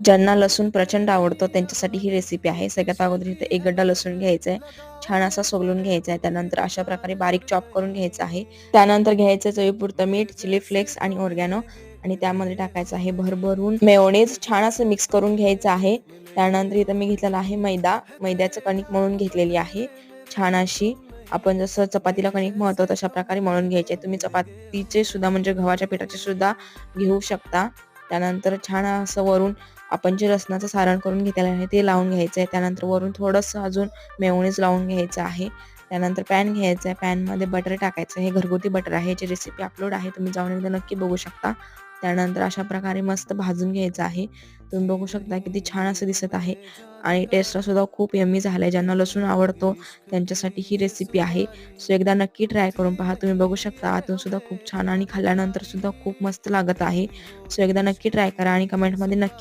ज्यांना लसूण प्रचंड आवडतो त्यांच्यासाठी ही रेसिपी आहे. सगळ्यात अगोदर इथे 1 गड्डा लसूण घ्यायचा आहे. छान असा सोलून घ्यायचा आहे. त्यानंतर अशा प्रकारे बारीक चॉप करून घ्यायचा आहे. त्यानंतर घ्यायचं चवीपुरतं मीठ, चिली फ्लेक्स आणि ऑर्गॅनो आणि त्यामध्ये टाकायचं आहे भरभरून मेयोनेज. छान असं मिक्स करून घ्यायचं आहे. त्यानंतर इथं मी घेतलेला आहे मैदा. मैद्याचं कणिक मळून घेतलेली आहे. छान अशी आपण जसं चपातीला कणिक मळतो तशा प्रकारे मळून घ्यायचे. तुम्ही चपातीचे सुद्धा म्हणजे गव्हाच्या पिठाचे सुद्धा घेऊ शकता. त्यानंतर छान असं वरून आपण जे लसणाचं सारण करून घेतलेलं आहे ते लावून घ्यायचं आहे. त्यानंतर वरून थोडंसं अजून मेयोनीज लावून घ्यायचं आहे. त्यानंतर पॅन घ्यायचा आहे. पॅनमध्ये बटर टाकायचं. हे घरगुती बटर आहे. याची रेसिपी अपलोड आहे. तुम्ही जाऊन एकदा नक्की बघू शकता. त्यानंतर अशा प्रकारे मस्त भाजून घ्यायचं आहे. तुम्ही बघू शकता किती छान असं दिसत आहे आणि टेस्टला सुद्धा खूप यम्मी झालंय. ज्यांना लसूण आवडतो त्यांच्यासाठी ही रेसिपी आहे. सो एकदा नक्की ट्राय करून पहा. तुम्ही बघू शकता आतून सुद्धा खूप छान आणि खाल्ल्यानंतर सुद्धा खूप मस्त लागत आहे. सो एकदा नक्की ट्राय करा आणि कमेंटमध्ये नक्की